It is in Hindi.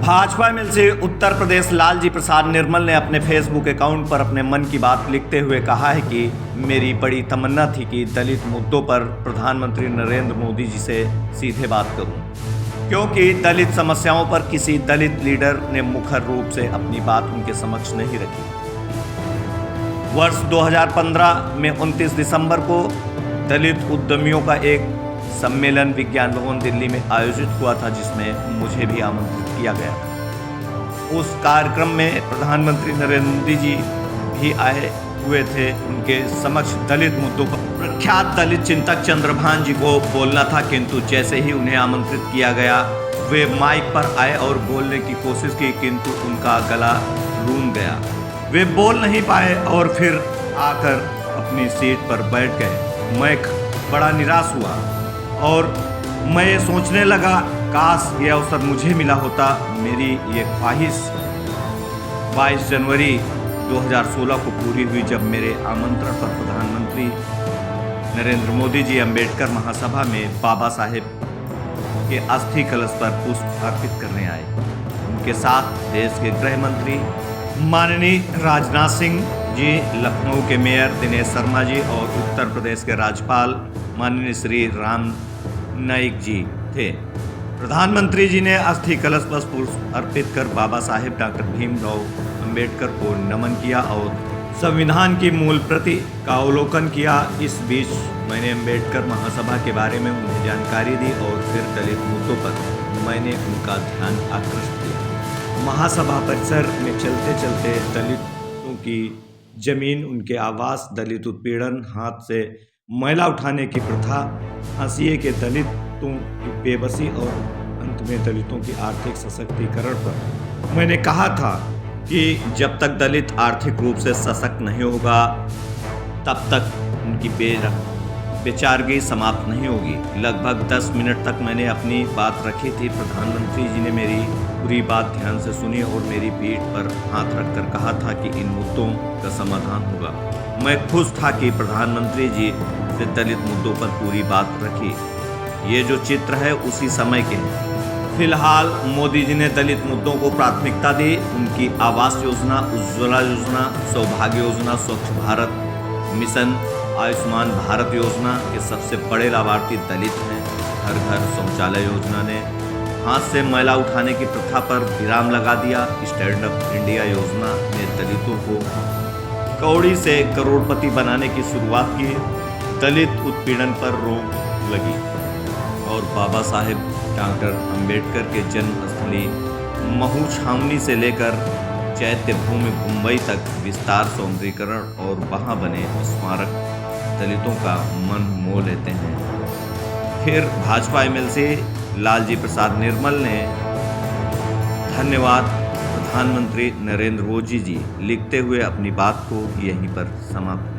भाजपा एमएलसी से उत्तर प्रदेश लालजी प्रसाद निर्मल ने अपने फेसबुक अकाउंट पर अपने मन की बात लिखते हुए कहा है कि मेरी बड़ी तमन्ना थी कि दलित मुद्दों पर प्रधानमंत्री नरेंद्र मोदी जी से सीधे बात करूं, क्योंकि दलित समस्याओं पर किसी दलित लीडर ने मुखर रूप से अपनी बात उनके समक्ष नहीं रखी। वर्ष 2015 में 29 दिसंबर को दलित उद्यमियों का एक सम्मेलन विज्ञान भवन दिल्ली में आयोजित हुआ था, जिसमें मुझे भी आमंत्रित किया गया था। उस कार्यक्रम में प्रधानमंत्री नरेंद्र मोदी जी भी आए हुए थे। उनके समक्ष दलित मुद्दों पर प्रख्यात दलित चिंतक चंद्रभान जी को बोलना था, किंतु जैसे ही उन्हें आमंत्रित किया गया वे माइक पर आए और बोलने की कोशिश की, किंतु उनका गला रूंध गया। वे बोल नहीं पाए और फिर आकर अपनी सीट पर बैठ गए। मैं बड़ा निराश हुआ और मैं ये सोचने लगा, काश ये अवसर मुझे मिला होता। मेरी ये ख्वाहिश 22 जनवरी 2016 को पूरी हुई, जब मेरे आमंत्रण पर प्रधानमंत्री नरेंद्र मोदी जी अंबेडकर महासभा में बाबा साहेब के अस्थि कलश पर पुष्प अर्पित करने आए। उनके साथ देश के गृह मंत्री माननीय राजनाथ सिंह जी, लखनऊ के मेयर दिनेश शर्मा जी और उत्तर प्रदेश के राज्यपाल माननीय श्री राम नाईक जी थे। प्रधानमंत्री जी ने अस्थि कलश पर पुष्प अर्पित कर बाबा साहेब डॉक्टर भीमराव अंबेडकर को नमन किया और संविधान की मूल प्रति का अवलोकन किया। इस बीच मैंने अंबेडकर महासभा के बारे में उन्हें जानकारी दी और फिर दलित मुद्दों पर मैंने उनका ध्यान आकृष्ट किया। महासभा परिसर में चलते चलते दलितों की जमीन, उनके आवास, दलित उत्पीड़न, हाथ से मैला उठाने की प्रथा, हाशिए के दलितों की बेबसी और अंत में दलितों की आर्थिक सशक्तिकरण पर मैंने कहा था कि जब तक दलित आर्थिक रूप से सशक्त नहीं होगा तब तक उनकी बेचारगी समाप्त नहीं होगी। लगभग 10 मिनट तक मैंने अपनी बात रखी थी। प्रधानमंत्री जी ने मेरी पूरी बात ध्यान से सुनी और मेरी पीठ पर हाथ रखकर कहा था कि इन मुद्दों का समाधान होगा। मैं खुश था कि प्रधानमंत्री जी से दलित मुद्दों पर पूरी बात रखी। ये जो चित्र है उसी समय के हैं। फिलहाल मोदी जी ने दलित मुद्दों को प्राथमिकता दी। उनकी आवास योजना, उज्ज्वला योजना, सौभाग्य योजना, स्वच्छ भारत मिशन, आयुष्मान भारत योजना के सबसे बड़े लाभार्थी दलित हैं। घर घर शौचालय योजना ने हाथ से मैला उठाने की प्रथा पर विराम लगा दिया। स्टैंड अप इंडिया योजना ने दलितों को कौड़ी से करोड़पति बनाने की शुरुआत की। दलित उत्पीड़न पर रोक लगी और बाबा साहेब डॉक्टर अंबेडकर के जन्मस्थली महू छावनी से लेकर चैत्य भूमि मुंबई तक विस्तार, सौंदर्यीकरण और वहां बने स्मारक दलितों का मन मोह लेते हैं। फिर भाजपा एमएलसी लालजी प्रसाद निर्मल ने धन्यवाद प्रधानमंत्री नरेंद्र मोदी जी लिखते हुए अपनी बात को यहीं पर समाप्त किया।